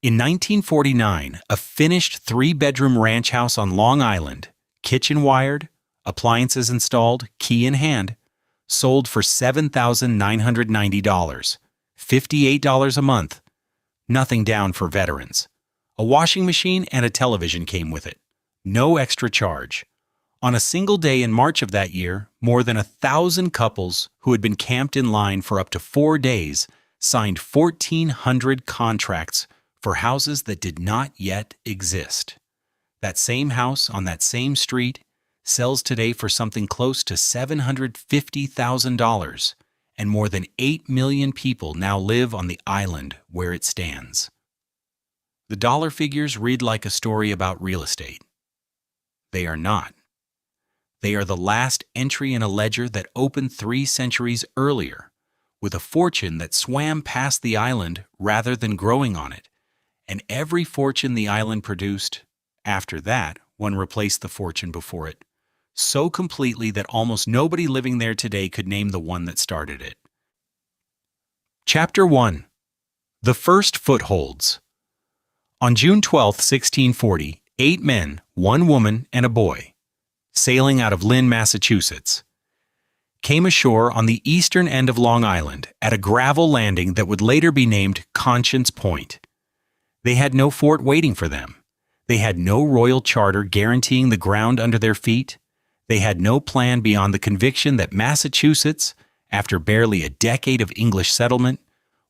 In 1949, a finished three-bedroom ranch house on Long Island, kitchen wired, appliances installed, key in hand, sold for $7,990, $58 a month. Nothing down for veterans. A washing machine and a television came with it. No extra charge. On a single day in March of that year, more than 1,000 couples who had been camped in line for up to 4 days signed 1,400 contracts for houses that did not yet exist. That same house on that same street sells today for something close to $750,000, and more than 8 million people now live on the island where it stands. The dollar figures read like a story about real estate. They are not. They are the last entry in a ledger that opened 3 centuries earlier, with a fortune that swam past the island rather than growing on it, and every fortune the island produced, after that, one replaced the fortune before it, so completely that almost nobody living there today could name the one that started it. Chapter 1. The First Footholds. On June 12, 1640, 8 men, 1 woman, and a boy, sailing out of Lynn, Massachusetts, came ashore on the eastern end of Long Island at a gravel landing that would later be named Conscience Point. They had no fort waiting for them. They had no royal charter guaranteeing the ground under their feet. They had no plan beyond the conviction that Massachusetts, after barely a decade of English settlement,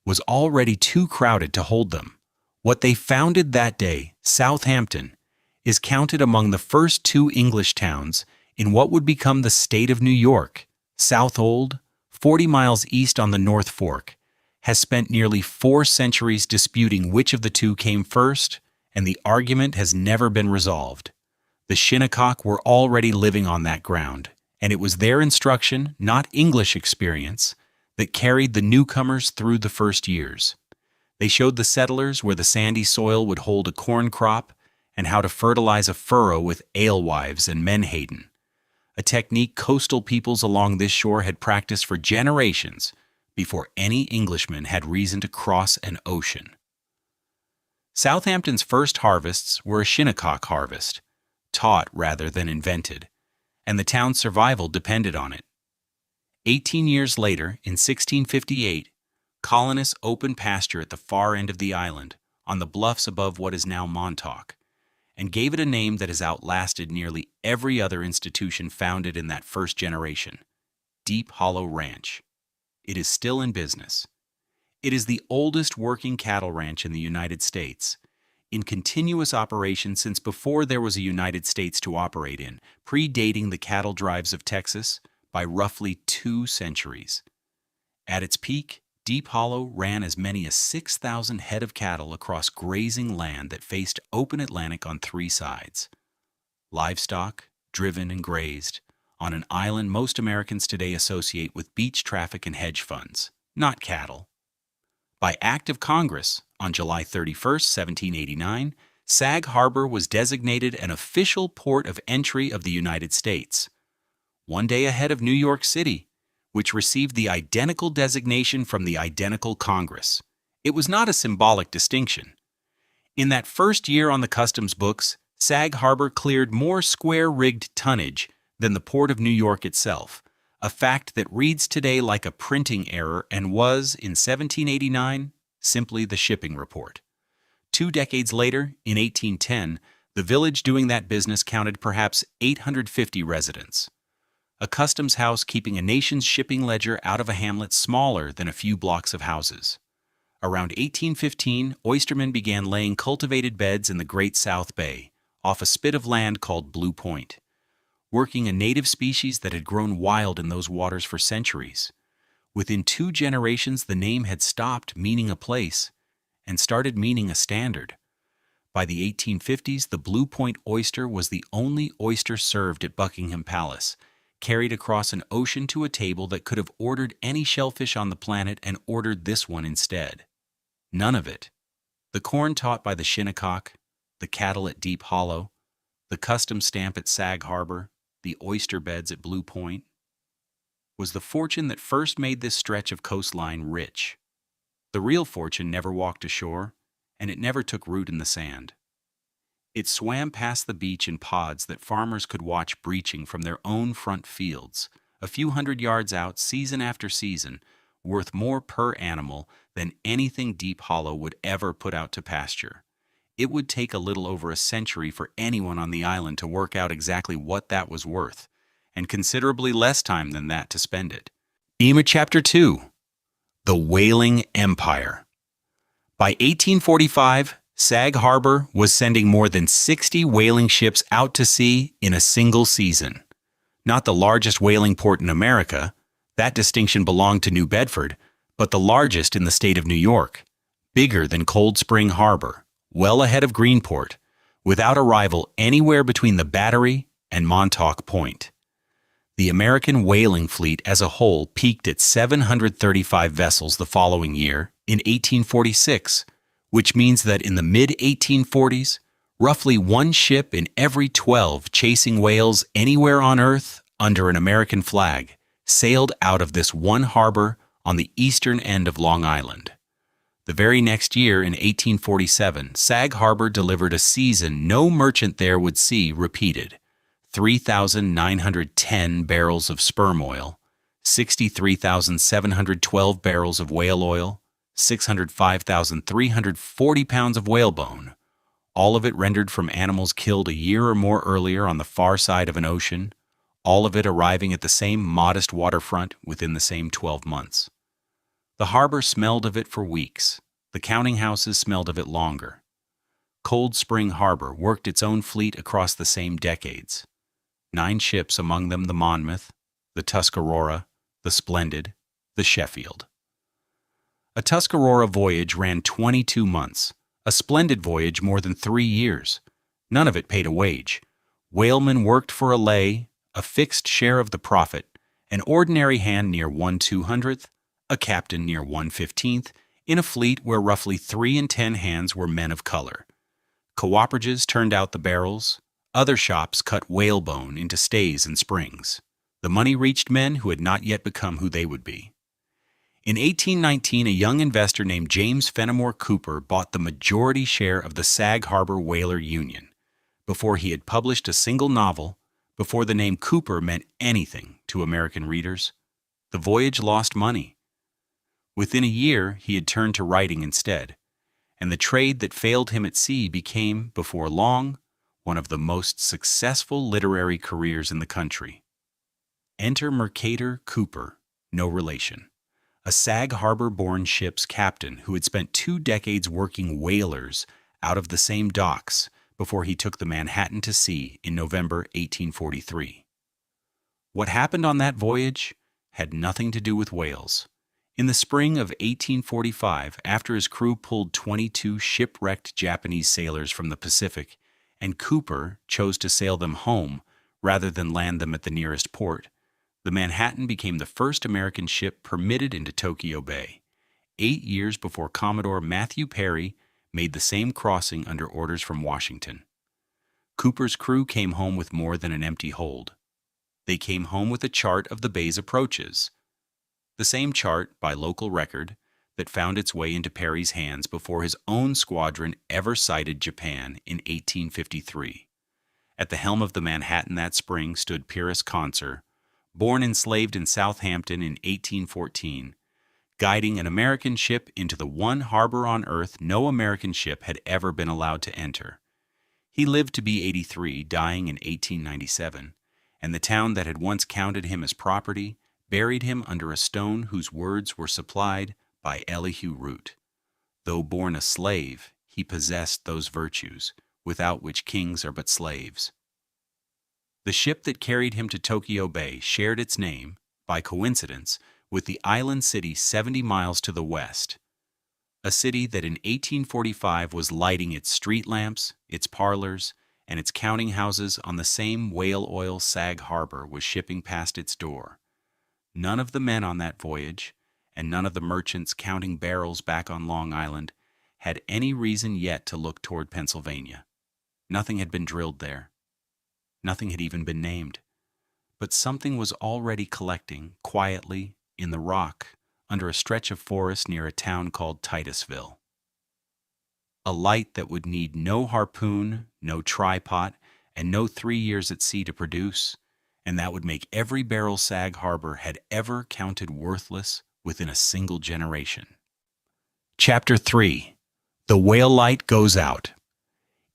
was already too crowded to hold them. What they founded that day, Southampton, is counted among the first 2 English towns in what would become the state of New York. Southold, 40 miles east on the North Fork, has spent nearly 4 centuries disputing which of the 2 came first, and the argument has never been resolved. The Shinnecock were already living on that ground, and it was their instruction, not English experience, that carried the newcomers through the first years. They showed the settlers where the sandy soil would hold a corn crop and how to fertilize a furrow with alewives and menhaden, a technique coastal peoples along this shore had practiced for generations before any Englishman had reason to cross an ocean. Southampton's first harvests were a Shinnecock harvest, taught rather than invented, and the town's survival depended on it. 18 years later, in 1658, colonists opened pasture at the far end of the island, on the bluffs above what is now Montauk, and gave it a name that has outlasted nearly every other institution founded in that first generation, Deep Hollow Ranch. It is still in business. It is the oldest working cattle ranch in the United States, in continuous operation since before there was a United States to operate in, predating the cattle drives of Texas by roughly 2 centuries. At its peak, Deep Hollow ran as many as 6,000 head of cattle across grazing land that faced open Atlantic on 3 sides. Livestock, driven and grazed, on an island most Americans today associate with beach traffic and hedge funds, not cattle. By Act of Congress, on July 31, 1789, Sag Harbor was designated an official port of entry of the United States, 1 day ahead of New York City, which received the identical designation from the identical Congress. It was not a symbolic distinction. In that first year on the customs books, Sag Harbor cleared more square-rigged tonnage than the Port of New York itself, a fact that reads today like a printing error and was, in 1789, simply the shipping report. 2 decades later, in 1810, the village doing that business counted perhaps 850 residents. A customs house keeping a nation's shipping ledger out of a hamlet smaller than a few blocks of houses. Around 1815, oystermen began laying cultivated beds in the Great South Bay, off a spit of land called Blue Point, working a native species that had grown wild in those waters for centuries. Within 2 generations, the name had stopped meaning a place and started meaning a standard. By the 1850s, the Blue Point oyster was the only oyster served at Buckingham Palace, carried across an ocean to a table that could have ordered any shellfish on the planet and ordered this one instead. None of it. The corn taught by the Shinnecock, the cattle at Deep Hollow, the customs stamp at Sag Harbor, the oyster beds at Blue Point, was the fortune that first made this stretch of coastline rich. The real fortune never walked ashore, and it never took root in the sand. It swam past the beach in pods that farmers could watch breaching from their own front fields, a few hundred yards out season after season, worth more per animal than anything Deep Hollow would ever put out to pasture. It would take a little over a century for anyone on the island to work out exactly what that was worth, and considerably less time than that to spend it. Chapter 2. The Whaling Empire. By 1845, Sag Harbor was sending more than 60 whaling ships out to sea in a single season. Not the largest whaling port in America, that distinction belonged to New Bedford, but the largest in the state of New York, bigger than Cold Spring Harbor, well ahead of Greenport, without a rival anywhere between the Battery and Montauk Point. The American whaling fleet as a whole peaked at 735 vessels the following year in 1846, which means that in the mid-1840s, roughly one ship in every 12 chasing whales anywhere on Earth under an American flag sailed out of this one harbor on the eastern end of Long Island. The very next year, in 1847, Sag Harbor delivered a season no merchant there would see repeated: 3,910 barrels of sperm oil, 63,712 barrels of whale oil, 605,340 pounds of whalebone, all of it rendered from animals killed a year or more earlier on the far side of an ocean, all of it arriving at the same modest waterfront within the same 12 months. The harbor smelled of it for weeks. The counting houses smelled of it longer. Cold Spring Harbor worked its own fleet across the same decades. 9 ships, among them the Monmouth, the Tuscarora, the Splendid, the Sheffield. A Tuscarora voyage ran 22 months, a Splendid voyage more than 3 years. None of it paid a wage. Whalemen worked for a lay, a fixed share of the profit, an ordinary hand near 1/200th, a captain near 1/15th, in a fleet where roughly 3 in 10 hands were men of color. Cooperatives turned out the barrels. Other shops cut whalebone into stays and springs. The money reached men who had not yet become who they would be. In 1819, a young investor named James Fenimore Cooper bought the majority share of the Sag Harbor Whaler Union. Before he had published a single novel, before the name Cooper meant anything to American readers, the voyage lost money. Within a year, he had turned to writing instead, and the trade that failed him at sea became, before long, one of the most successful literary careers in the country. Enter Mercator Cooper, no relation, a Sag Harbor-born ship's captain who had spent 2 decades working whalers out of the same docks before he took the Manhattan to sea in November 1843. What happened on that voyage had nothing to do with whales. In the spring of 1845, after his crew pulled 22 shipwrecked Japanese sailors from the Pacific, and Cooper chose to sail them home rather than land them at the nearest port, the Manhattan became the first American ship permitted into Tokyo Bay, 8 years before Commodore Matthew Perry made the same crossing under orders from Washington. Cooper's crew came home with more than an empty hold. They came home with a chart of the bay's approaches, the same chart, by local record, that found its way into Perry's hands before his own squadron ever sighted Japan in 1853. At the helm of the Manhattan that spring stood Pyrrhus Conser, born enslaved in Southampton in 1814, guiding an American ship into the one harbor on Earth no American ship had ever been allowed to enter. He lived to be 83, dying in 1897, and the town that had once counted him as property buried him under a stone whose words were supplied by Elihu Root. Though born a slave, he possessed those virtues, without which kings are but slaves. The ship that carried him to Tokyo Bay shared its name, by coincidence, with the island city 70 miles to the west, a city that in 1845 was lighting its street lamps, its parlors, and its counting houses on the same whale oil Sag Harbor was shipping past its door. None of the men on that voyage, and none of the merchants counting barrels back on Long Island, had any reason yet to look toward Pennsylvania. Nothing had been drilled there. Nothing had even been named. But something was already collecting, quietly, in the rock, under a stretch of forest near a town called Titusville. a light that would need no harpoon, no tripod, and no 3 years at sea to produce, and that would make every barrel Sag Harbor had ever counted worthless within a single generation. Chapter 3. The Whale Light Goes Out.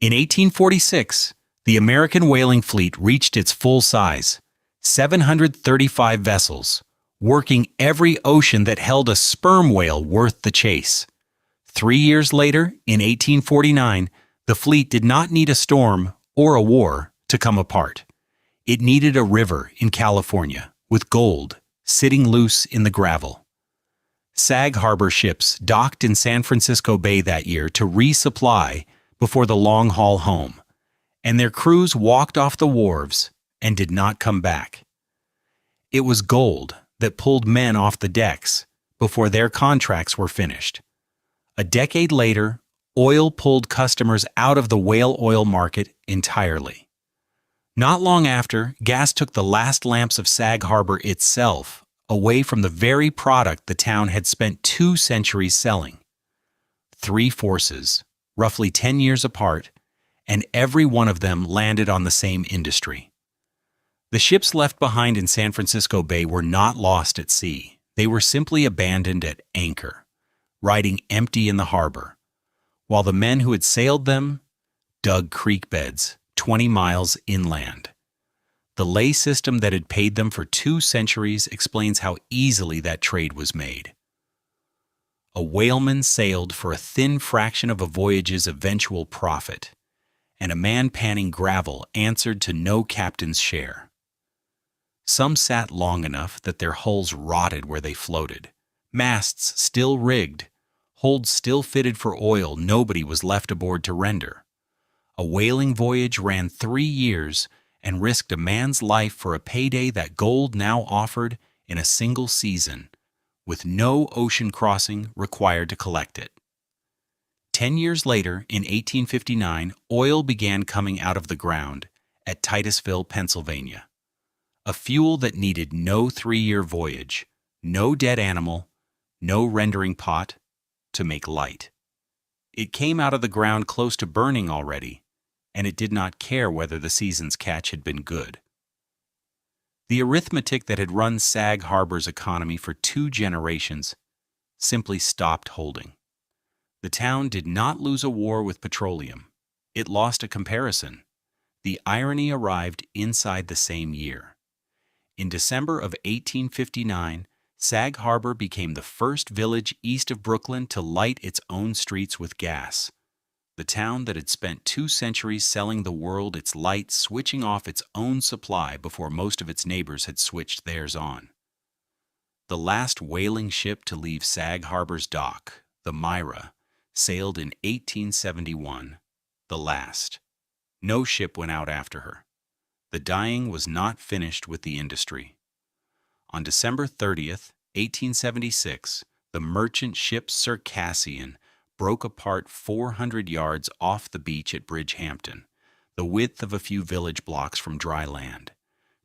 In 1846, the American whaling fleet reached its full size, 735 vessels, working every ocean that held a sperm whale worth the chase. 3 years later, in 1849, the fleet did not need a storm or a war to come apart. It needed a river in California, with gold sitting loose in the gravel. Sag Harbor ships docked in San Francisco Bay that year to resupply before the long haul home, and their crews walked off the wharves and did not come back. It was gold that pulled men off the decks before their contracts were finished. A decade later, oil pulled customers out of the whale oil market entirely. Not long after, gas took the last lamps of Sag Harbor itself away from the very product the town had spent 2 centuries selling. 3 forces, roughly 10 years apart, and every one of them landed on the same industry. The ships left behind in San Francisco Bay were not lost at sea. They were simply abandoned at anchor, riding empty in the harbor, while the men who had sailed them dug creek beds 20 miles inland. The lay system that had paid them for 2 centuries explains how easily that trade was made. A whaleman sailed for a thin fraction of a voyage's eventual profit, and a man panning gravel answered to no captain's share. Some sat long enough that their hulls rotted where they floated, masts still rigged, holds still fitted for oil nobody was left aboard to render. A whaling voyage ran 3 years and risked a man's life for a payday that gold now offered in a single season, with no ocean crossing required to collect it. 10 years later, in 1859, oil began coming out of the ground at Titusville, Pennsylvania. A fuel that needed no 3-year voyage, no dead animal, no rendering pot to make light. It came out of the ground close to burning already, and it did not care whether the season's catch had been good. The arithmetic that had run Sag Harbor's economy for 2 generations simply stopped holding. The town did not lose a war with petroleum. It lost a comparison. The irony arrived inside the same year. In December of 1859, Sag Harbor became the first village east of Brooklyn to light its own streets with gas. The town that had spent 2 centuries selling the world its light switching off its own supply before most of its neighbors had switched theirs on. The last whaling ship to leave Sag Harbor's dock, the Myra, sailed in 1871, the last. No ship went out after her. The dying was not finished with the industry. On December 30th, 1876, the merchant ship Circassian broke apart 400 yards off the beach at Bridgehampton, the width of a few village blocks from dry land.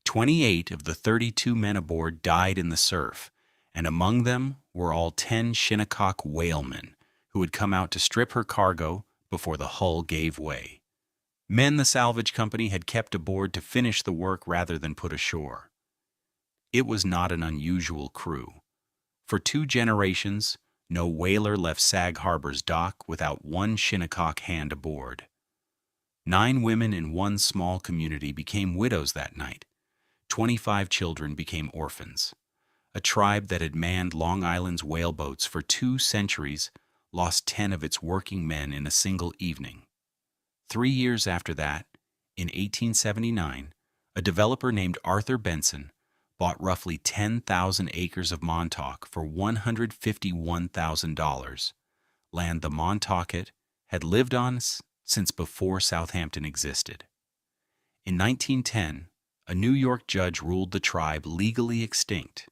28 of the 32 men aboard died in the surf, and among them were all 10 Shinnecock whalemen who had come out to strip her cargo before the hull gave way. Men the salvage company had kept aboard to finish the work rather than put ashore. It was not an unusual crew. For 2 generations, no whaler left Sag Harbor's dock without 1 Shinnecock hand aboard. 9 women in one small community became widows that night. 25 children became orphans. A tribe that had manned Long Island's whaleboats for 2 centuries lost 10 of its working men in a single evening. 3 years after that, in 1879, a developer named Arthur Benson bought roughly 10,000 acres of Montauk for $151,000, land the Montaukett had lived on since before Southampton existed. In 1910, a New York judge ruled the tribe legally extinct.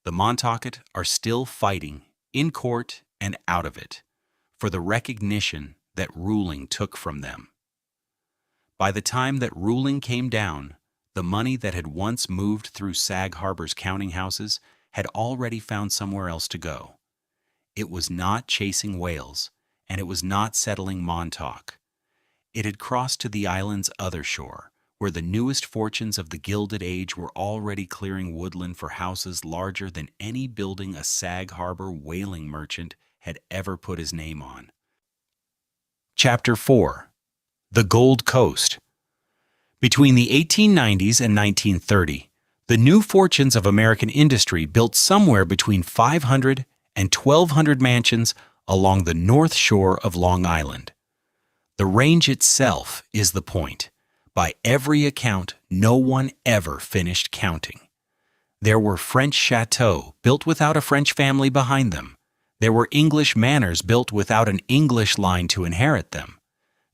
The Montaukett are still fighting, in court and out of it, for the recognition that ruling took from them. By the time that ruling came down, the money that had once moved through Sag Harbor's counting houses had already found somewhere else to go. It was not chasing whales, and it was not settling Montauk. It had crossed to the island's other shore, where the newest fortunes of the Gilded Age were already clearing woodland for houses larger than any building a Sag Harbor whaling merchant had ever put his name on. Chapter 4. The Gold Coast. Between the 1890s and 1930, the new fortunes of American industry built somewhere between 500 and 1,200 mansions along the north shore of Long Island. The range itself is the point. By every account, no one ever finished counting. There were French chateaux built without a French family behind them. There were English manors built without an English line to inherit them.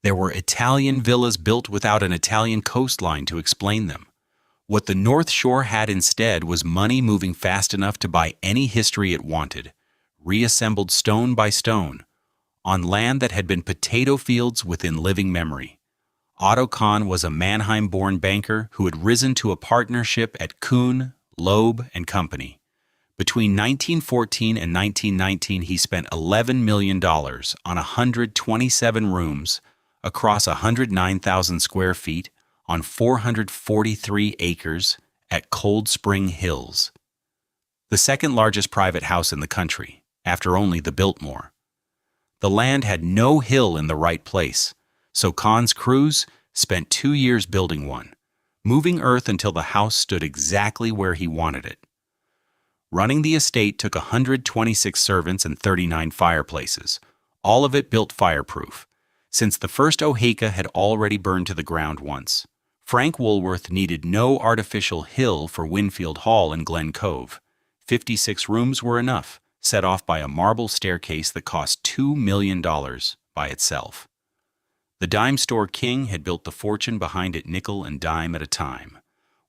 There were Italian villas built without an Italian coastline to explain them. What the North Shore had instead was money moving fast enough to buy any history it wanted, reassembled stone by stone, on land that had been potato fields within living memory. Otto Kahn was a Mannheim-born banker who had risen to a partnership at Kuhn, Loeb and Company. Between 1914 and 1919, he spent $11 million on 127 rooms across 109,000 square feet on 443 acres at Cold Spring Hills, the second largest private house in the country, after only the Biltmore. The land had no hill in the right place, so Kahn's crews spent 2 years building one, moving earth until the house stood exactly where he wanted it. Running the estate took 126 servants and 39 fireplaces, all of it built fireproof, since the first Oheka had already burned to the ground once. Frank Woolworth needed no artificial hill for Winfield Hall in Glen Cove. 56 rooms were enough, set off by a marble staircase that cost $2 million by itself. The dime store king had built the fortune behind it nickel and dime at a time,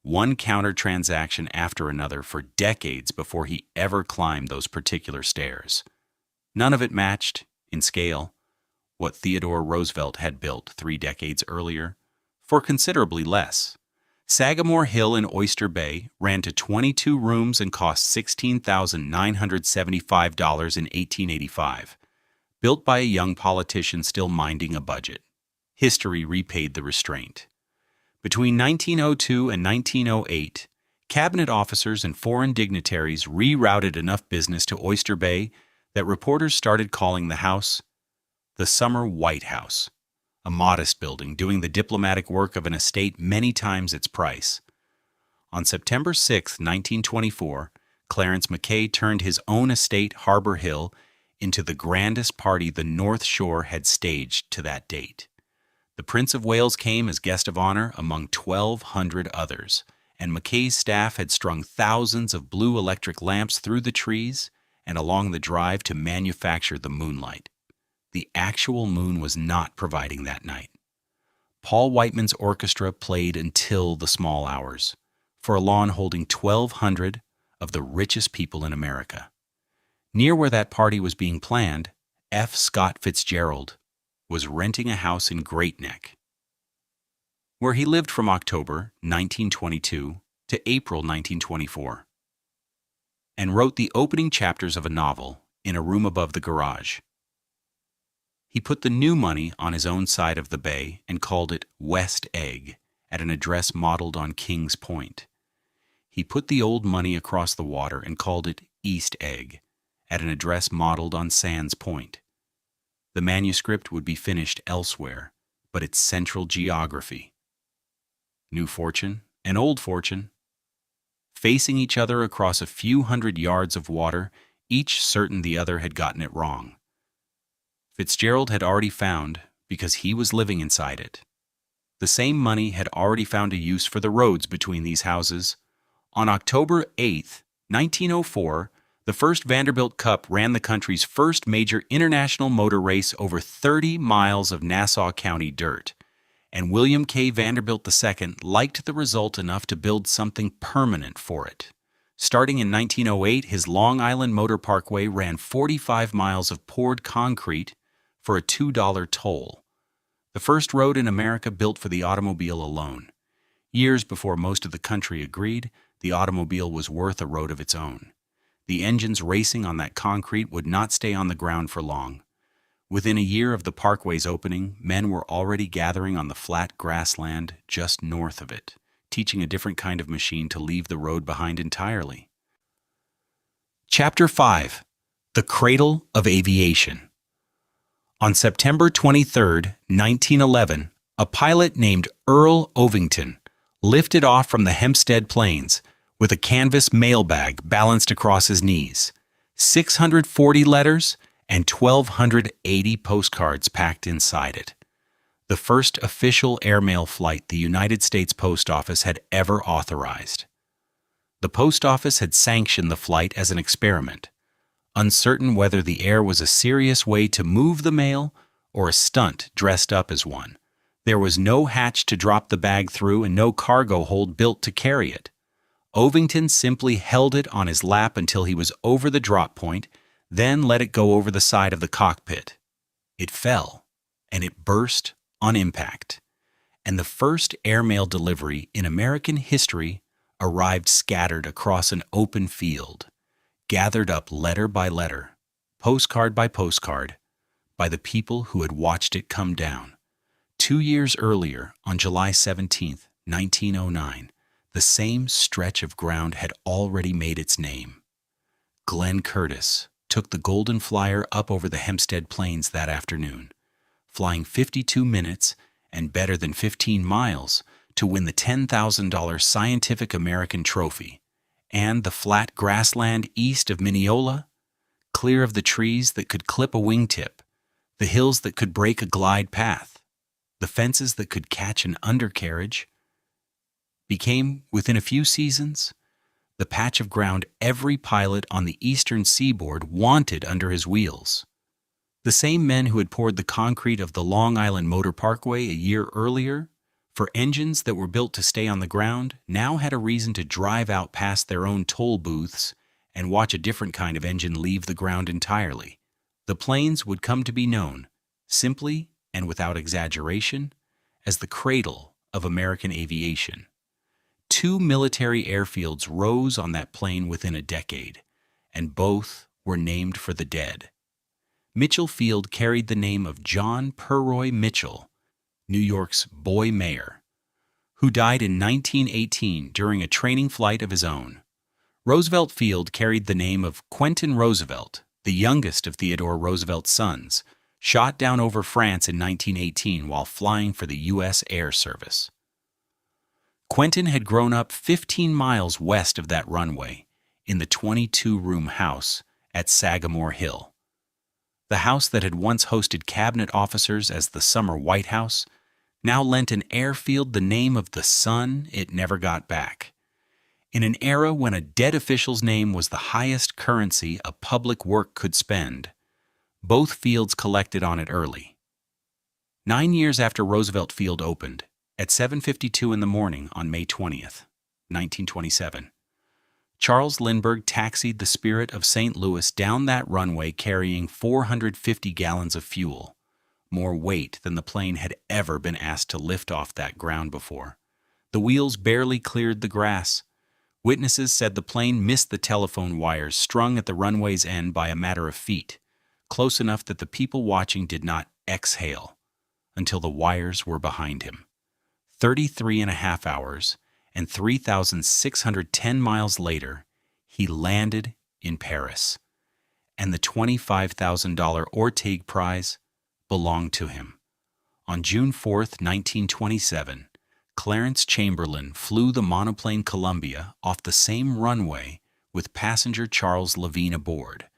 one counter transaction after another for decades before he ever climbed those particular stairs. None of it matched, in scale, what Theodore Roosevelt had built 3 decades earlier, for considerably less. Sagamore Hill in Oyster Bay ran to 22 rooms and cost $16,975 in 1885, built by a young politician still minding a budget. History repaid the restraint. Between 1902 and 1908, cabinet officers and foreign dignitaries rerouted enough business to Oyster Bay that reporters started calling the house the Summer White House, a modest building doing the diplomatic work of an estate many times its price. On September 6, 1924, Clarence Mackay turned his own estate, Harbor Hill, into the grandest party the North Shore had staged to that date. The Prince of Wales came as guest of honor among 1,200 others, and Mackay's staff had strung thousands of blue electric lamps through the trees and along the drive to manufacture the moonlight. The actual moon was not providing that night. Paul Whiteman's orchestra played until the small hours, for a lawn holding 1,200 of the richest people in America. Near where that party was being planned, F. Scott Fitzgerald was renting a house in Great Neck, where he lived from October 1922 to April 1924, and wrote the opening chapters of a novel in a room above the garage. He put the new money on his own side of the bay and called it West Egg at an address modeled on Kings Point. He put the old money across the water and called it East Egg at an address modeled on Sands Point. The manuscript would be finished elsewhere, but its central geography. New fortune and old fortune, facing each other across a few hundred yards of water, each certain the other had gotten it wrong. Fitzgerald had already found, because he was living inside it. The same money had already found a use for the roads between these houses. On October 8, 1904, the first Vanderbilt Cup ran the country's first major international motor race over 30 miles of Nassau County dirt, and William K. Vanderbilt II liked the result enough to build something permanent for it. Starting in 1908, his Long Island Motor Parkway ran 45 miles of poured concrete for a $2 toll, the first road in America built for the automobile alone. Years before most of the country agreed, the automobile was worth a road of its own. The engines racing on that concrete would not stay on the ground for long. Within a year of the parkway's opening, men were already gathering on the flat grassland just north of it, teaching a different kind of machine to leave the road behind entirely. Chapter 5. The Cradle of Aviation. On September 23, 1911, a pilot named Earl Ovington lifted off from the Hempstead Plains with a canvas mailbag balanced across his knees, 640 letters and 1,280 postcards packed inside it. The first official airmail flight the United States Post Office had ever authorized. The Post Office had sanctioned the flight as an experiment, uncertain whether the air was a serious way to move the mail or a stunt dressed up as one. There was no hatch to drop the bag through and no cargo hold built to carry it. Ovington simply held it on his lap until he was over the drop point, then let it go over the side of the cockpit. It fell, and it burst on impact. And the first airmail delivery in American history arrived scattered across an open field, gathered up letter by letter, postcard by postcard, by the people who had watched it come down. 2 years earlier, on July 17, 1909, the same stretch of ground had already made its name. Glenn Curtis took the Golden Flyer up over the Hempstead Plains that afternoon, flying 52 minutes and better than 15 miles to win the $10,000 Scientific American Trophy, and the flat grassland east of Mineola, clear of the trees that could clip a wingtip, the hills that could break a glide path, the fences that could catch an undercarriage, became, within a few seasons, the patch of ground every pilot on the eastern seaboard wanted under his wheels. The same men who had poured the concrete of the Long Island Motor Parkway a year earlier for engines that were built to stay on the ground now had a reason to drive out past their own toll booths and watch a different kind of engine leave the ground entirely. The plains would come to be known, simply and without exaggeration, as the cradle of American aviation. 2 military airfields rose on that plain within a decade, and both were named for the dead. Mitchell Field carried the name of John Purroy Mitchell, New York's boy mayor, who died in 1918 during a training flight of his own. Roosevelt Field carried the name of Quentin Roosevelt, the youngest of Theodore Roosevelt's sons, shot down over France in 1918 while flying for the U.S. Air Service. Quentin had grown up 15 miles west of that runway, in the 22-room house at Sagamore Hill. The house that had once hosted cabinet officers as the summer White House now lent an airfield the name of the son it never got back. In an era when a dead official's name was the highest currency a public work could spend, both fields collected on it early. 9 years after Roosevelt Field opened, at 7:52 in the morning on May 20th, 1927, Charles Lindbergh taxied the Spirit of St. Louis down that runway carrying 450 gallons of fuel, more weight than the plane had ever been asked to lift off that ground before. The wheels barely cleared the grass. Witnesses said the plane missed the telephone wires strung at the runway's end by a matter of feet, close enough that the people watching did not exhale until the wires were behind him. 33 and a half hours and 3,610 miles later, he landed in Paris, and the $25,000 Orteig Prize belonged to him. On June 4, 1927, Clarence Chamberlain flew the monoplane Columbia off the same runway with passenger Charles Levine aboard,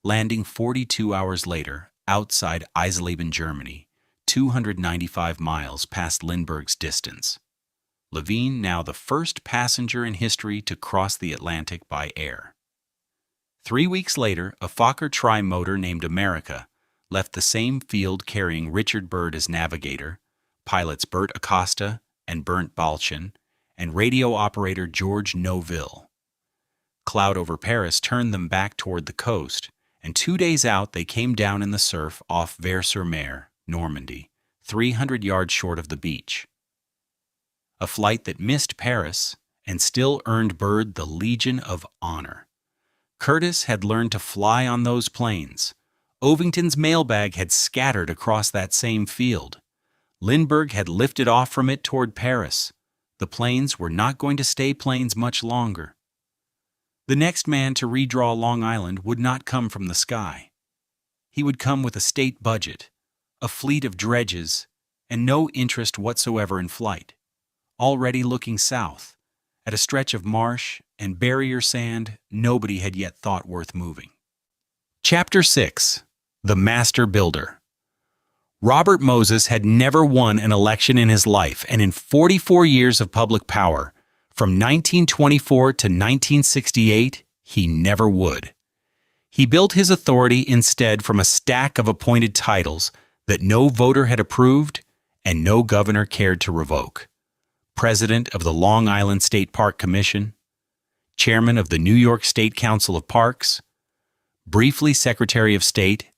landing 42 hours later outside Eisleben, Germany, 295 miles past Lindbergh's distance. Levine now the first passenger in history to cross the Atlantic by air. 3 weeks later, a Fokker tri-motor named America left the same field carrying Richard Byrd as navigator, pilots Bert Acosta and Bernd Balchen, and radio operator George Neuville. Cloud over Paris turned them back toward the coast, and 2 days out they came down in the surf off Vers-sur-Mer, Normandy, 300 yards short of the beach. A flight that missed Paris and still earned Byrd the Legion of Honor. Curtis had learned to fly on those planes. Ovington's mailbag had scattered across that same field. Lindbergh had lifted off from it toward Paris. The plains were not going to stay plains much longer. The next man to redraw Long Island would not come from the sky. He would come with a state budget, a fleet of dredges, and no interest whatsoever in flight. Already looking south, at a stretch of marsh and barrier sand nobody had yet thought worth moving. Chapter 6. The Master Builder. Robert Moses had never won an election in his life, and in 44 years of public power, from 1924 to 1968, he never would. He built his authority instead from a stack of appointed titles that no voter had approved and no governor cared to revoke. President of the Long Island State Park Commission, Chairman of the New York State Council of Parks, briefly Secretary of State,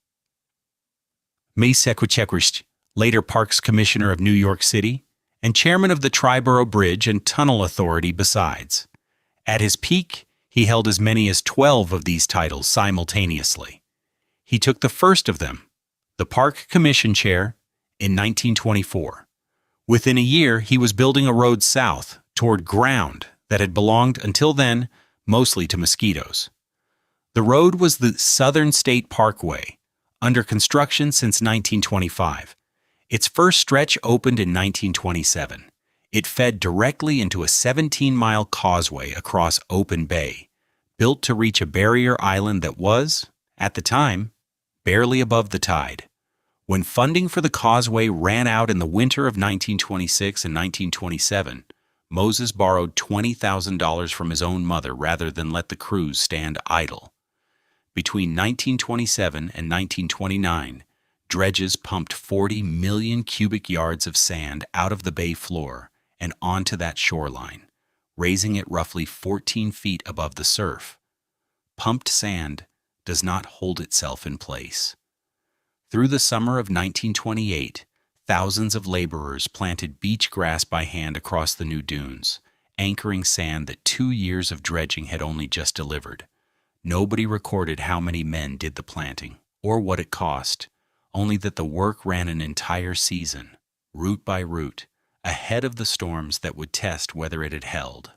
later Parks Commissioner of New York City, and Chairman of the Triborough Bridge and Tunnel Authority besides. At his peak, he held as many as 12 of these titles simultaneously. He took the first of them, the Park Commission Chair, in 1924. Within a year, he was building a road south toward ground that had belonged until then mostly to mosquitoes. The road was the Southern State Parkway, under construction since 1925. Its first stretch opened in 1927. It fed directly into a 17-mile causeway across Open Bay, built to reach a barrier island that was, at the time, barely above the tide. When funding for the causeway ran out in the winter of 1926 and 1927, Moses borrowed $20,000 from his own mother rather than let the crews stand idle. Between 1927 and 1929, dredges pumped 40 million cubic yards of sand out of the bay floor and onto that shoreline, raising it roughly 14 feet above the surf. Pumped sand does not hold itself in place. Through the summer of 1928, thousands of laborers planted beach grass by hand across the new dunes, anchoring sand that 2 years of dredging had only just delivered. Nobody recorded how many men did the planting, or what it cost, only that the work ran an entire season, route by route, ahead of the storms that would test whether it had held.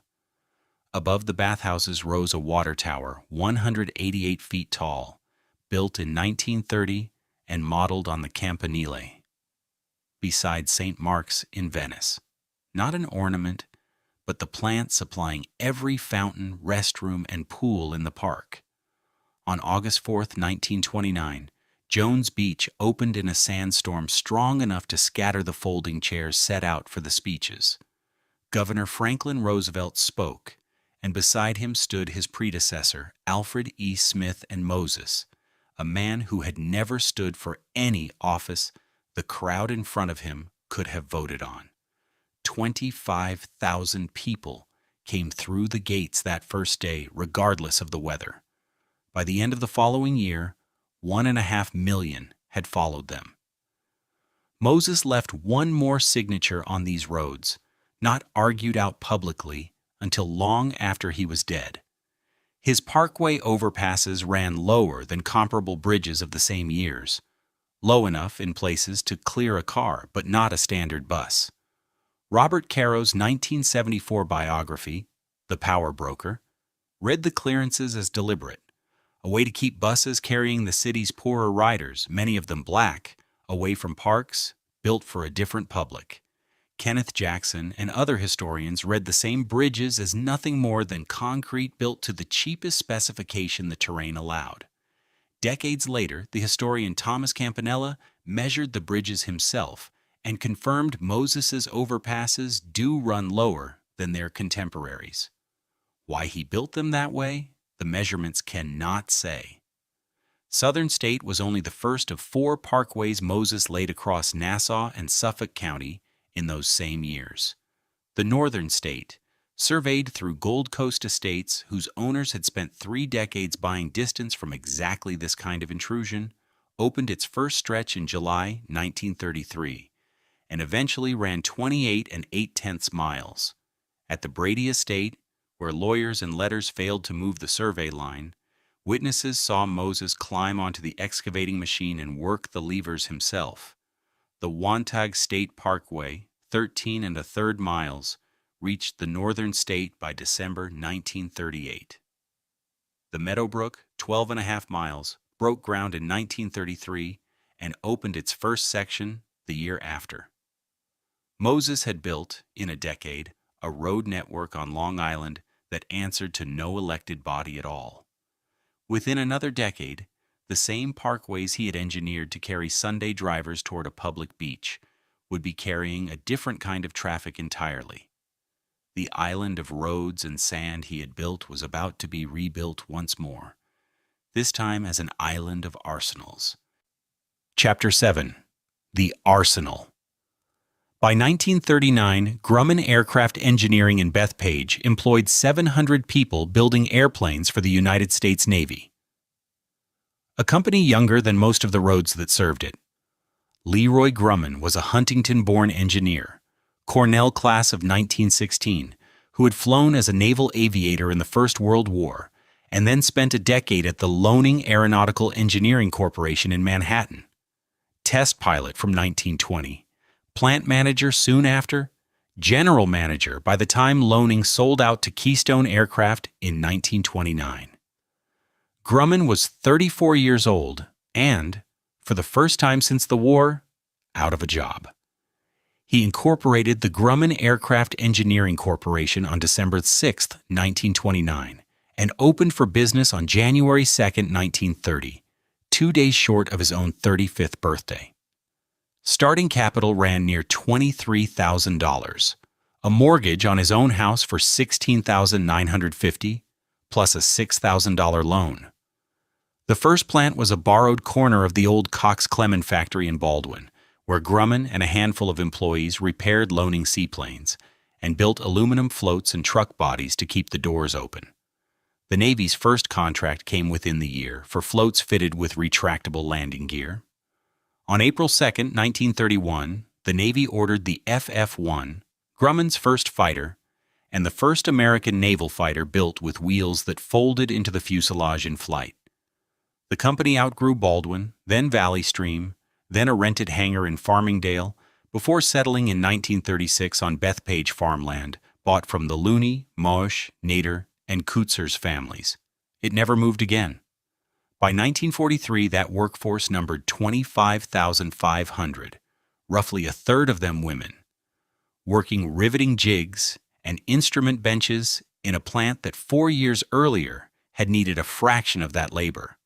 Above the bathhouses rose a water tower 188 feet tall, built in 1930 and modeled on the Campanile, beside St. Mark's in Venice. Not an ornament, but the plant supplying every fountain, restroom, and pool in the park. On August 4, 1929, Jones Beach opened in a sandstorm strong enough to scatter the folding chairs set out for the speeches. Governor Franklin Roosevelt spoke, and beside him stood his predecessor, Alfred E. Smith and Moses, a man who had never stood for any office the crowd in front of him could have voted on. 25,000 people came through the gates that first day, regardless of the weather. By the end of the following year, 1.5 million had followed them. Moses left one more signature on these roads, not argued out publicly until long after he was dead. His parkway overpasses ran lower than comparable bridges of the same years, low enough in places to clear a car, but not a standard bus. Robert Caro's 1974 biography, The Power Broker, read the clearances as deliberate, a way to keep buses carrying the city's poorer riders, many of them black, away from parks built for a different public. Kenneth Jackson and other historians read the same bridges as nothing more than concrete built to the cheapest specification the terrain allowed. Decades later, the historian Thomas Campanella measured the bridges himself and confirmed Moses's overpasses do run lower than their contemporaries. Why he built them that way, the measurements cannot say. Southern State was only the first of 4 parkways Moses laid across Nassau and Suffolk County in those same years. The Northern State, surveyed through Gold Coast estates whose owners had spent 3 decades buying distance from exactly this kind of intrusion, opened its first stretch in July 1933 and eventually ran 28 8/10 miles. At the Brady Estate, where lawyers and letters failed to move the survey line, Witnesses saw Moses climb onto the excavating machine and work the levers himself. The Wantagh State Parkway, 13 1/3 miles, reached the northern state by December 1938. The Meadowbrook, 12 1/2 miles, broke ground in 1933 and opened its first section the year after. Moses had built, in a decade, a road network on Long Island that answered to no elected body at all. Within another decade, the same parkways he had engineered to carry Sunday drivers toward a public beach would be carrying a different kind of traffic entirely. The island of roads and sand he had built was about to be rebuilt once more, this time as an island of arsenals. Chapter 7. The Arsenal. By 1939, Grumman Aircraft Engineering in Bethpage employed 700 people building airplanes for the United States Navy. A company younger than most of the roads that served it. Leroy Grumman was a Huntington-born engineer, Cornell class of 1916, who had flown as a naval aviator in the First World War and then spent a decade at the Loaning Aeronautical Engineering Corporation in Manhattan. Test pilot from 1920. Plant manager soon after, general manager by the time Loaning sold out to Keystone Aircraft in 1929. Grumman was 34 years old and, for the first time since the war, out of a job. He incorporated the Grumman Aircraft Engineering Corporation on December 6, 1929, and opened for business on January 2, 1930, 2 days short of his own 35th birthday. Starting capital ran near $23,000, a mortgage on his own house for $16,950, plus a $6,000 loan. The first plant was a borrowed corner of the old Cox Clement factory in Baldwin, where Grumman and a handful of employees repaired Loaning seaplanes and built aluminum floats and truck bodies to keep the doors open. The Navy's first contract came within the year for floats fitted with retractable landing gear. On April 2, 1931, the Navy ordered the FF-1, Grumman's first fighter, and the first American naval fighter built with wheels that folded into the fuselage in flight. The company outgrew Baldwin, then Valley Stream, then a rented hangar in Farmingdale, before settling in 1936 on Bethpage farmland bought from the Looney, Moesch, Nader, and Kutzer's families. It never moved again. By 1943, that workforce numbered 25,500, roughly a third of them women, working riveting jigs and instrument benches in a plant that 4 years earlier had needed a fraction of that labor.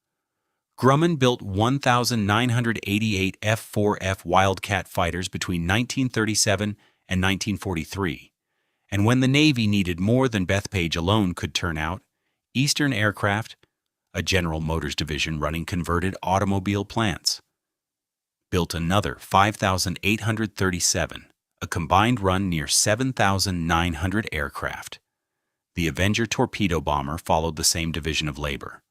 Grumman built 1,988 F-4F Wildcat fighters between 1937 and 1943, and when the Navy needed more than Bethpage alone could turn out, Eastern Aircraft, a General Motors division running converted automobile plants, built another 5,837, a combined run near 7,900 aircraft. The Avenger torpedo bomber followed the same division of labor.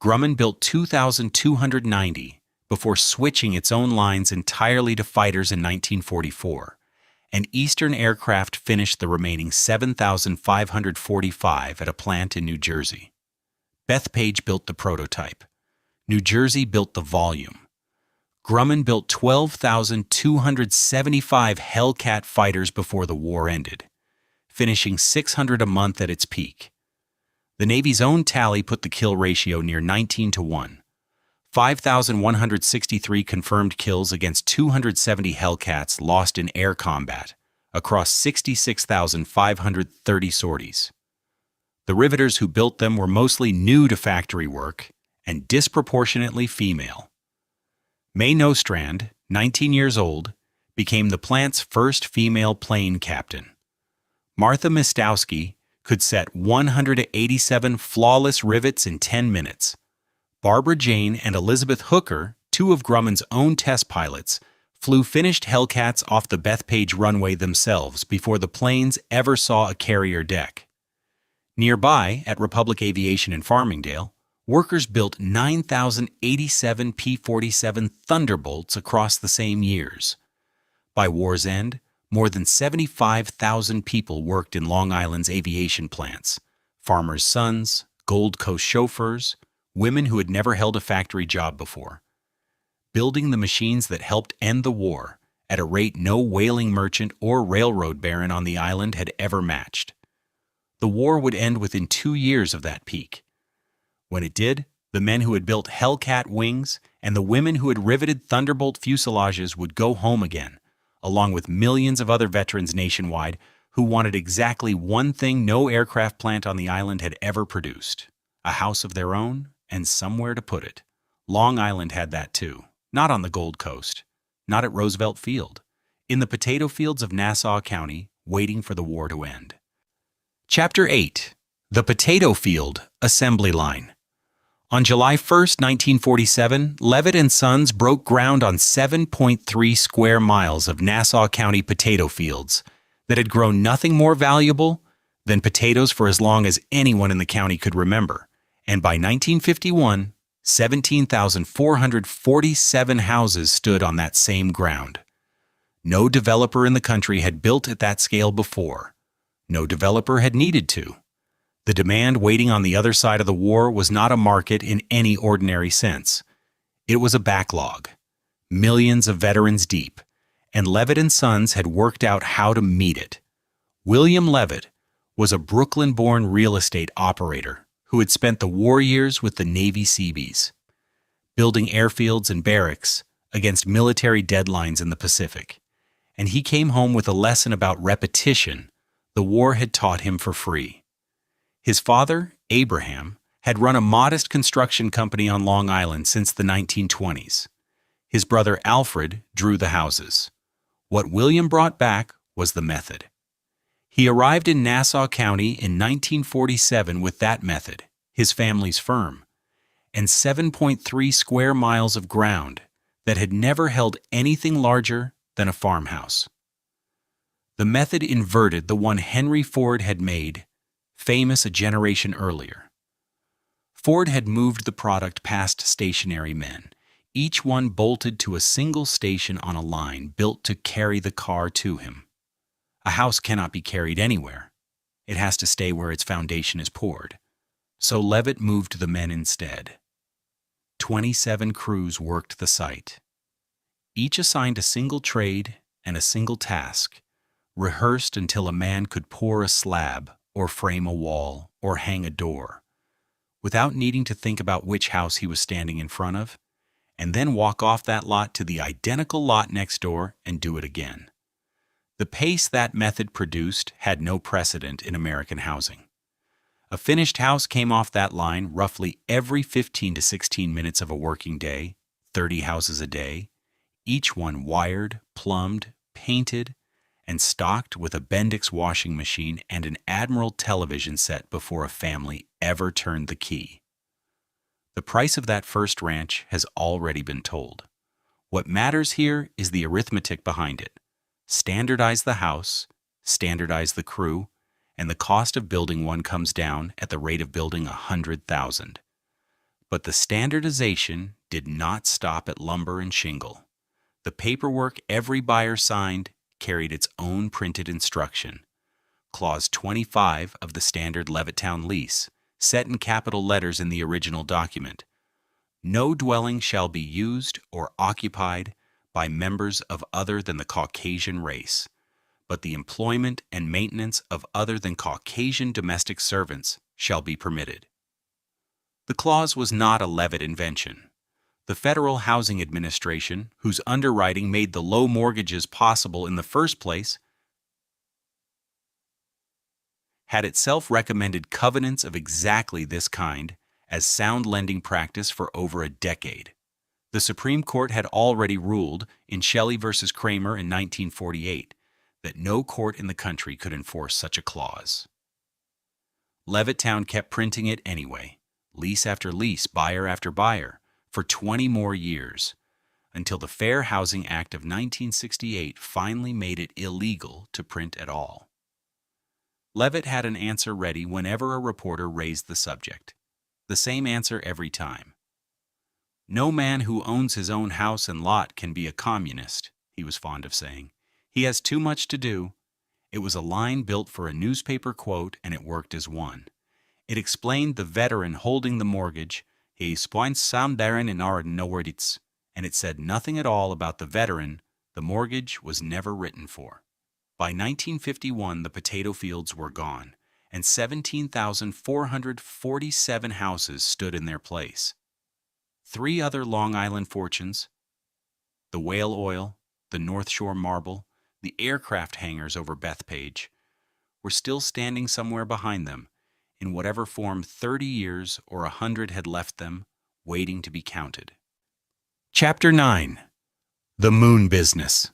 Grumman built 2,290 before switching its own lines entirely to fighters in 1944, and Eastern Aircraft finished the remaining 7,545 at a plant in New Jersey. Bethpage built the prototype. New Jersey built the volume. Grumman built 12,275 Hellcat fighters before the war ended, finishing 600 a month at its peak. The Navy's own tally put the kill ratio near 19-1. 5,163 confirmed kills against 270 Hellcats lost in air combat across 66,530 sorties. The riveters who built them were mostly new to factory work and disproportionately female. May Nostrand, 19 years old, became the plant's first female plane captain. Martha Mistowski could set 187 flawless rivets in 10 minutes. Barbara Jane and Elizabeth Hooker, two of Grumman's own test pilots, flew finished Hellcats off the Bethpage runway themselves before the planes ever saw a carrier deck. Nearby, at Republic Aviation in Farmingdale, workers built 9,087 P-47 Thunderbolts across the same years. By war's end, more than 75,000 people worked in Long Island's aviation plants, farmers' sons, Gold Coast chauffeurs, women who had never held a factory job before, building the machines that helped end the war at a rate no whaling merchant or railroad baron on the island had ever matched. The war would end within 2 years of that peak. When it did, the men who had built Hellcat wings and the women who had riveted Thunderbolt fuselages would go home again, along with millions of other veterans nationwide who wanted exactly one thing no aircraft plant on the island had ever produced: a house of their own and somewhere to put it. Long Island had that too, not on the Gold Coast, not at Roosevelt Field, in the potato fields of Nassau County, waiting for the war to end. Chapter 8: The Potato Field Assembly Line. On July 1, 1947, Levitt and Sons broke ground on 7.3 square miles of Nassau County potato fields that had grown nothing more valuable than potatoes for as long as anyone in the county could remember. And by 1951, 17,447 houses stood on that same ground. No developer in the country had built at that scale before. No developer had needed to. The demand waiting on the other side of the war was not a market in any ordinary sense. It was a backlog, millions of veterans deep, and Levitt and Sons had worked out how to meet it. William Levitt was a Brooklyn-born real estate operator who had spent the war years with the Navy Seabees, building airfields and barracks against military deadlines in the Pacific. And he came home with a lesson about repetition the war had taught him for free. His father, Abraham, had run a modest construction company on Long Island since the 1920s. His brother Alfred drew the houses. What William brought back was the method. He arrived in Nassau County in 1947 with that method, his family's firm, and 7.3 square miles of ground that had never held anything larger than a farmhouse. The method inverted the one Henry Ford had made famous a generation earlier. Ford had moved the product past stationary men, each one bolted to a single station on a line built to carry the car to him. A house cannot be carried anywhere. It has to stay where its foundation is poured. So Levitt moved the men instead. 27 crews worked the site, each assigned a single trade and a single task, rehearsed until a man could pour a slab or frame a wall or hang a door, without needing to think about which house he was standing in front of, and then walk off that lot to the identical lot next door and do it again. The pace that method produced had no precedent in American housing. A finished house came off that line roughly every 15 to 16 minutes of a working day, 30 houses a day, each one wired, plumbed, painted, and stocked with a Bendix washing machine and an Admiral television set before a family ever turned the key. The price of that first ranch has already been told. What matters here is the arithmetic behind it. Standardize the house, standardize the crew, and the cost of building one comes down at the rate of building 100,000. But the standardization did not stop at lumber and shingle. The paperwork every buyer signed carried its own printed instruction. Clause 25 of the standard Levittown lease, set in capital letters in the original document. No dwelling shall be used or occupied by members of other than the Caucasian race, but the employment and maintenance of other than Caucasian domestic servants shall be permitted. The clause was not a Levitt invention. The Federal Housing Administration, whose underwriting made the low mortgages possible in the first place, had itself recommended covenants of exactly this kind as sound lending practice for over a decade. The Supreme Court had already ruled in Shelley v. Kramer in 1948 that no court in the country could enforce such a clause. Levittown kept printing it anyway, lease after lease, buyer after buyer, for 20 more years, until the Fair Housing Act of 1968 finally made it illegal to print at all. Levitt had an answer ready whenever a reporter raised the subject. The same answer every time. No man who owns his own house and lot can be a communist, he was fond of saying. He has too much to do. It was a line built for a newspaper quote, and it worked as one. It explained the veteran holding the mortgage, he spent some darin in our nowardits, and it said nothing at all about the veteran the mortgage was never written for. By 1951, the potato fields were gone, and 17,447 houses stood in their place. 3 other Long Island fortunes, the whale oil, the North Shore marble, the aircraft hangars over Bethpage, were still standing somewhere behind them, in whatever form 30 years or 100 had left them, waiting to be counted. Chapter 9. The Moon Business.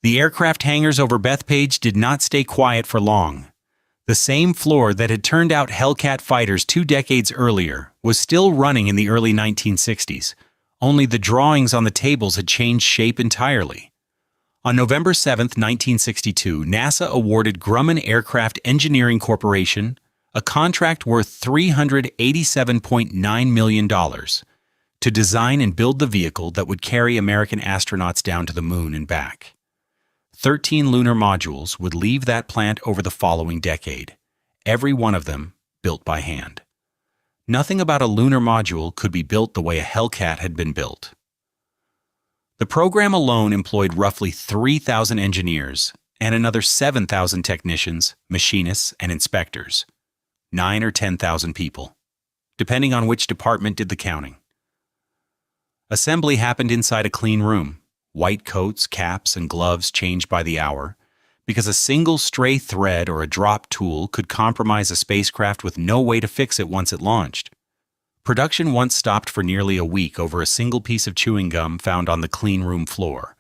The aircraft hangars over Bethpage did not stay quiet for long. The same floor that had turned out Hellcat fighters 2 decades earlier was still running in the early 1960s, only the drawings on the tables had changed shape entirely. On November 7, 1962, NASA awarded Grumman Aircraft Engineering Corporation a contract worth $387.9 million to design and build the vehicle that would carry American astronauts down to the moon and back. 13 lunar modules would leave that plant over the following decade, every one of them built by hand. Nothing about a lunar module could be built the way a Hellcat had been built. The program alone employed roughly 3,000 engineers and another 7,000 technicians, machinists, and inspectors. 9 or 10,000 people, depending on which department did the counting. Assembly happened inside a clean room, white coats, caps, and gloves changed by the hour, because a single stray thread or a drop tool could compromise a spacecraft with no way to fix it once it launched. Production once stopped for nearly a week over a single piece of chewing gum found on the clean room floor.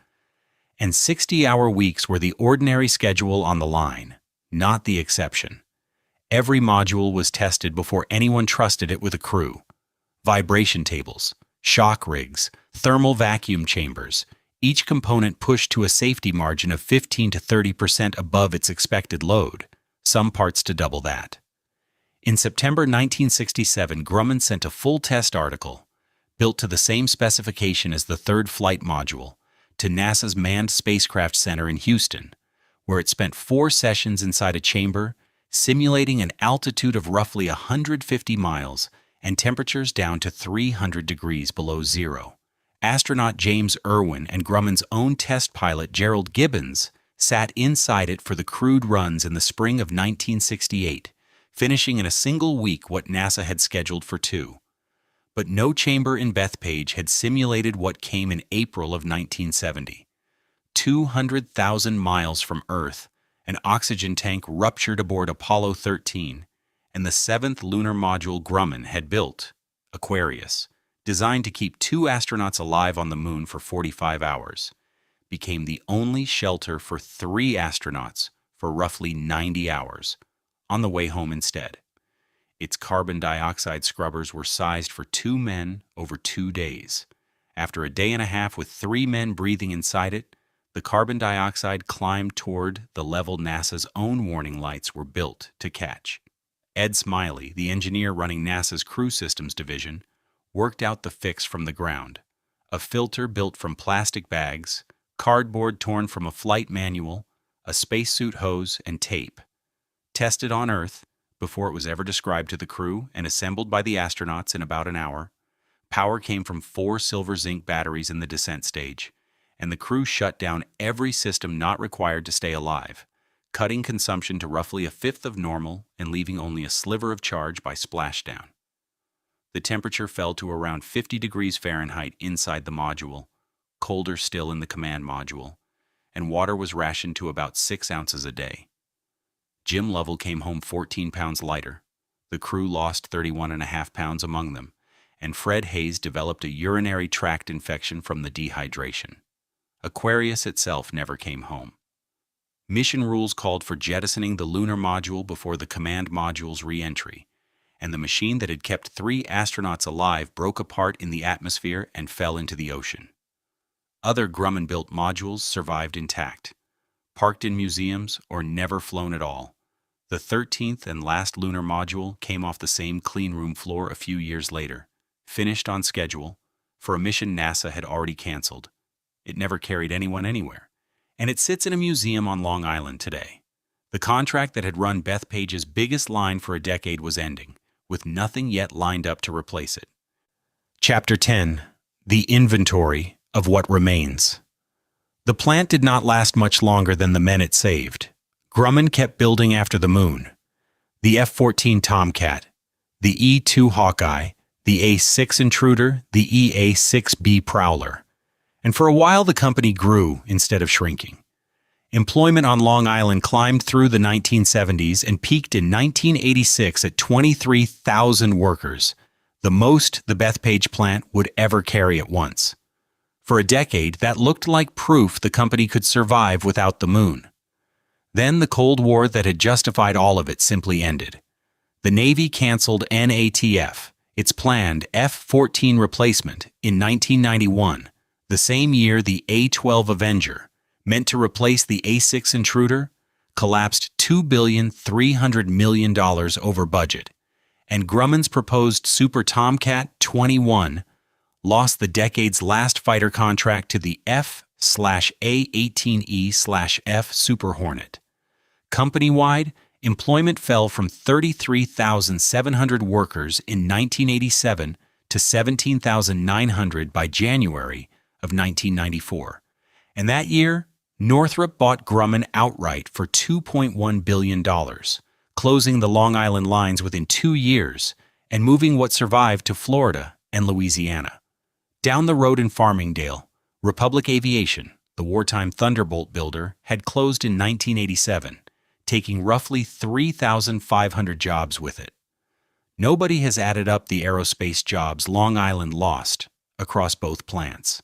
And 60-hour weeks were the ordinary schedule on the line, not the exception. Every module was tested before anyone trusted it with a crew. Vibration tables, shock rigs, thermal vacuum chambers, each component pushed to a safety margin of 15 to 30% above its expected load, some parts to double that. In September 1967, Grumman sent a full test article, built to the same specification as the third flight module, to NASA's Manned Spacecraft Center in Houston, where it spent 4 sessions inside a chamber, simulating an altitude of roughly 150 miles and temperatures down to 300 degrees below zero. Astronaut James Irwin and Grumman's own test pilot Gerald Gibbons sat inside it for the crewed runs in the spring of 1968, finishing in a single week what NASA had scheduled for 2. But no chamber in Bethpage had simulated what came in April of 1970. 200,000 miles from Earth, an oxygen tank ruptured aboard Apollo 13, and the 7th lunar module Grumman had built, Aquarius, designed to keep 2 astronauts alive on the moon for 45 hours, became the only shelter for 3 astronauts for roughly 90 hours, on the way home instead. Its carbon dioxide scrubbers were sized for 2 men over 2 days. After a day and a half with 3 men breathing inside it, the carbon dioxide climbed toward the level NASA's own warning lights were built to catch. Ed Smiley, the engineer running NASA's Crew Systems Division, worked out the fix from the ground. A filter built from plastic bags, cardboard torn from a flight manual, a spacesuit hose, and tape. Tested on Earth, before it was ever described to the crew and assembled by the astronauts in about an hour, power came from 4 silver zinc batteries in the descent stage, and the crew shut down every system not required to stay alive, cutting consumption to roughly a fifth of normal and leaving only a sliver of charge by splashdown. The temperature fell to around 50 degrees Fahrenheit inside the module, colder still in the command module, and water was rationed to about 6 ounces a day. Jim Lovell came home 14 pounds lighter. The crew lost 31.5 pounds among them, and Fred Hayes developed a urinary tract infection from the dehydration. Aquarius itself never came home. Mission rules called for jettisoning the lunar module before the command module's re-entry, and the machine that had kept 3 astronauts alive broke apart in the atmosphere and fell into the ocean. Other Grumman-built modules survived intact, parked in museums or never flown at all. The 13th and last lunar module came off the same clean room floor a few years later, finished on schedule, for a mission NASA had already canceled. It never carried anyone anywhere, and it sits in a museum on Long Island today. The contract that had run Bethpage's biggest line for a decade was ending, with nothing yet lined up to replace it. Chapter 10. The Inventory of What Remains. The plant did not last much longer than the men it saved. Grumman kept building after the moon. The F-14 Tomcat, the E-2 Hawkeye, the A-6 Intruder, the EA-6B Prowler. And for a while the company grew instead of shrinking. Employment on Long Island climbed through the 1970s and peaked in 1986 at 23,000 workers, the most the Bethpage plant would ever carry at once. For a decade, that looked like proof the company could survive without the moon. Then the Cold War that had justified all of it simply ended. The Navy canceled NATF, its planned F-14 replacement, in 1991, the same year the A-12 Avenger, meant to replace the A-6 Intruder, collapsed $2.3 billion over budget, and Grumman's proposed Super Tomcat 21 lost the decade's last fighter contract to the F/A-18E/F Super Hornet. Company-wide, employment fell from 33,700 workers in 1987 to 17,900 by January of 1994. And that year, Northrop bought Grumman outright for $2.1 billion, closing the Long Island lines within 2 years and moving what survived to Florida and Louisiana. Down the road in Farmingdale, Republic Aviation, the wartime Thunderbolt builder, had closed in 1987, taking roughly 3,500 jobs with it. Nobody has added up the aerospace jobs Long Island lost across both plants.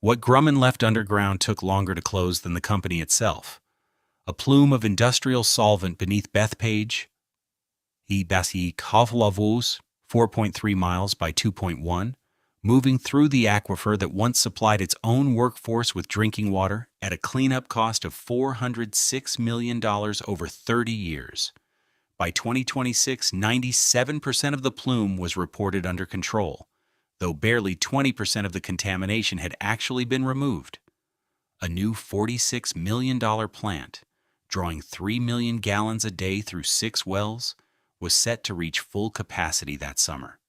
What Grumman left underground took longer to close than the company itself. A plume of industrial solvent beneath Bethpage, Basi Kavlavus, 4.3 miles by 2.1, moving through the aquifer that once supplied its own workforce with drinking water at a cleanup cost of $406 million over 30 years. By 2026, 97% of the plume was reported under control, though barely 20% of the contamination had actually been removed. A new $46 million plant, drawing 3 million gallons a day through 6 wells, was set to reach full capacity that summer.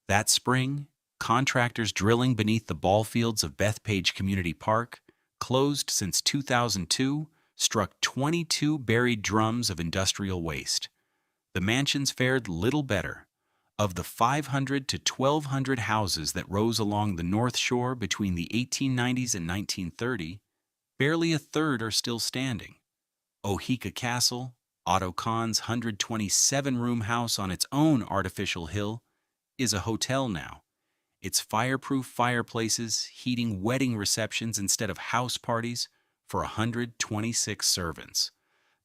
That spring, contractors drilling beneath the ball fields of Bethpage Community Park, closed since 2002, struck 22 buried drums of industrial waste. The mansions fared little better. Of the 500 to 1,200 houses that rose along the North Shore between the 1890s and 1930, barely a third are still standing. Oheka Castle, Otto Kahn's 127-room house on its own artificial hill, is a hotel now. Its fireproof fireplaces heating wedding receptions instead of house parties for 126 servants.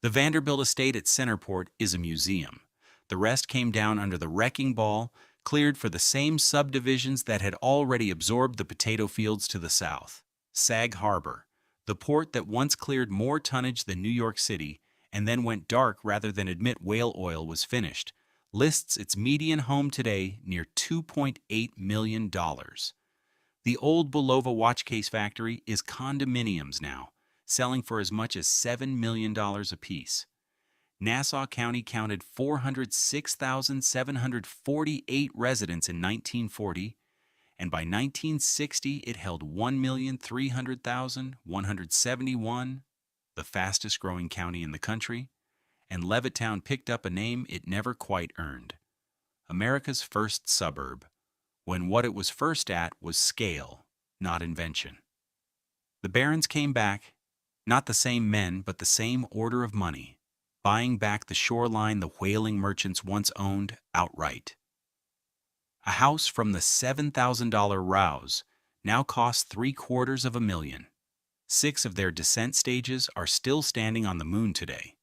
The Vanderbilt estate at Centerport is a museum. The rest came down under the wrecking ball, cleared for the same subdivisions that had already absorbed the potato fields to the south. Sag Harbor, the port that once cleared more tonnage than New York City and then went dark rather than admit whale oil was finished, lists its median home today near $2.8 million. The old Bulova watch case factory is condominiums now, selling for as much as $7 million apiece. Nassau County counted 406,748 residents in 1940, and by 1960 it held 1,300,171, the fastest growing county in the country, and Levittown picked up a name it never quite earned. America's first suburb, when what it was first at was scale, not invention. The barons came back, not the same men but the same order of money, buying back the shoreline the whaling merchants once owned outright. A house from the $7,000 Rouse now costs $750,000. 6 of their descent stages are still standing on the moon today.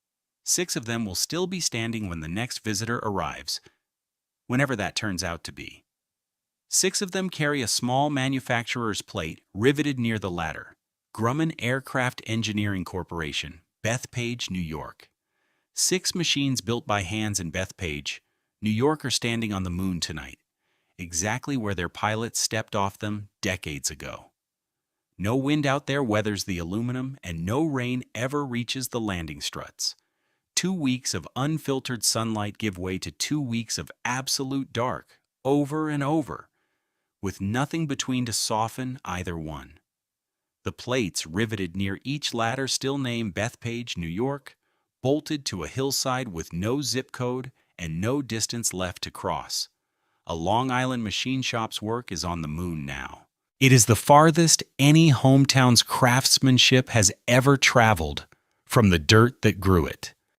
6 of them will still be standing when the next visitor arrives, whenever that turns out to be. 6 of them carry a small manufacturer's plate riveted near the ladder. Grumman Aircraft Engineering Corporation, Bethpage, New York. 6 machines built by hands in Bethpage, New York are standing on the moon tonight, exactly where their pilots stepped off them decades ago. No wind out there weathers the aluminum, and no rain ever reaches the landing struts. 2 weeks of unfiltered sunlight give way to 2 weeks of absolute dark, over and over, with nothing between to soften either one. The plates riveted near each ladder still name Bethpage, New York, bolted to a hillside with no zip code and no distance left to cross. A Long Island machine shop's work is on the moon now. It is the farthest any hometown's craftsmanship has ever traveled from the dirt that grew it.